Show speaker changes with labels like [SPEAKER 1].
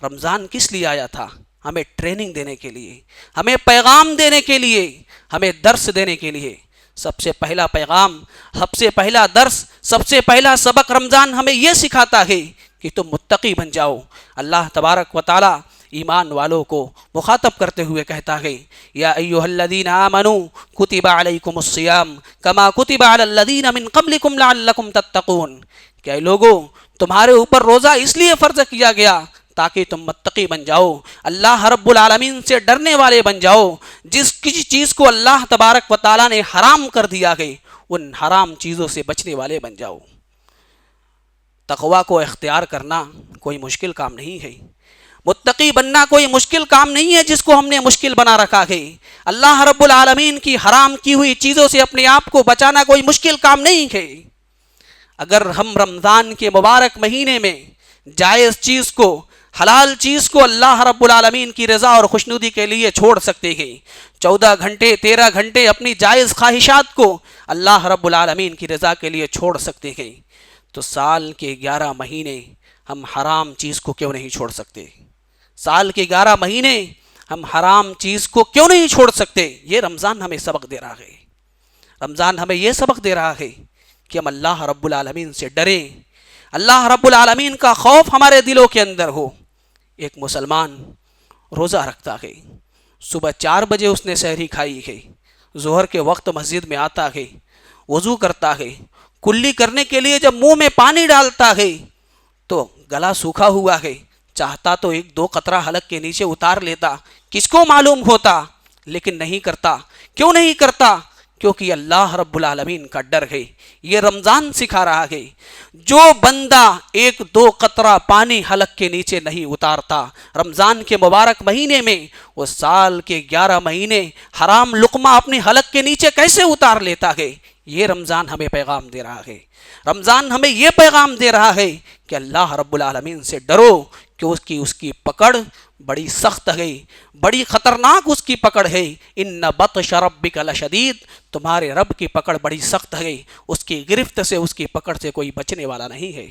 [SPEAKER 1] رمضان کس لیے آیا تھا؟ ہمیں ٹریننگ دینے کے لیے، ہمیں پیغام دینے کے لیے، ہمیں درس دینے کے لیے۔ سب سے پہلا پیغام، سب سے پہلا درس، سب سے پہلا سبق رمضان ہمیں یہ سکھاتا ہے کہ تم متقی بن جاؤ۔ اللہ تبارک و تعالی ایمان والوں کو مخاطب کرتے ہوئے کہتا ہے، یا ایھا الذین آمنوا کتب علیکم الصیام کما کتب علی الذین من قبلکم لعلکم تتقون، کہ اے لوگو تمہارے اوپر روزہ اس لیے فرض کیا گیا تاکہ تم متقی بن جاؤ، اللہ رب العالمین سے ڈرنے والے بن جاؤ۔ جس کسی چیز کو اللہ تبارک و تعالیٰ نے حرام کر دیا ہے ان حرام چیزوں سے بچنے والے بن جاؤ۔ تقوی کو اختیار کرنا کوئی مشکل کام نہیں ہے، متقی بننا کوئی مشکل کام نہیں ہے جس کو ہم نے مشکل بنا رکھا ہے۔ اللہ رب العالمین کی حرام کی ہوئی چیزوں سے اپنے آپ کو بچانا کوئی مشکل کام نہیں ہے۔ اگر ہم رمضان کے مبارک مہینے میں جائز چیز کو، حلال چیز کو اللہ رب العالمین کی رضا اور خوشنودی کے لیے چھوڑ سکتے ہیں، 14 گھنٹے 13 گھنٹے اپنی جائز خواہشات کو اللہ رب العالمین کی رضا کے لیے چھوڑ سکتے ہیں، تو سال کے 11 مہینے ہم حرام چیز کو کیوں نہیں چھوڑ سکتے؟ سال کے 11 مہینے ہم حرام چیز کو کیوں نہیں چھوڑ سکتے؟ یہ رمضان ہمیں سبق دے رہا ہے۔ رمضان ہمیں یہ سبق دے رہا ہے کہ ہم اللہ رب العالمین سے ڈریں، اللہ رب العالمین کا خوف ہمارے دلوں کے اندر ہو۔ ایک مسلمان روزہ رکھتا ہے، صبح 4 بجے اس نے سحری کھائی ہے، ظہر کے وقت مسجد میں آتا ہے، وضو کرتا ہے، کلی کرنے کے لیے جب منہ میں پانی ڈالتا ہے تو گلا سوکھا ہوا ہے، چاہتا تو 1-2 قطرہ حلق کے نیچے اتار لیتا، کس کو معلوم ہوتا، لیکن نہیں کرتا۔ کیوں نہیں کرتا؟ کیونکہ اللہ رب العالمین کا ڈر ہے۔ یہ رمضان سکھا رہا ہے، جو بندہ 1-2 قطرہ پانی حلق کے نیچے نہیں اتارتا رمضان کے مبارک مہینے میں، وہ سال کے 11 مہینے حرام لقمہ اپنے حلق کے نیچے کیسے اتار لیتا ہے؟ یہ رمضان ہمیں پیغام دے رہا ہے۔ رمضان ہمیں یہ پیغام دے رہا ہے کہ اللہ رب العالمین سے ڈرو، کہ اس کی پکڑ بڑی سخت ہے، بڑی خطرناک اس کی پکڑ ہے۔ ان بطش ربک لشدید، تمہارے رب کی پکڑ بڑی سخت ہے، اس کی گرفت سے، اس کی پکڑ سے کوئی بچنے والا نہیں ہے۔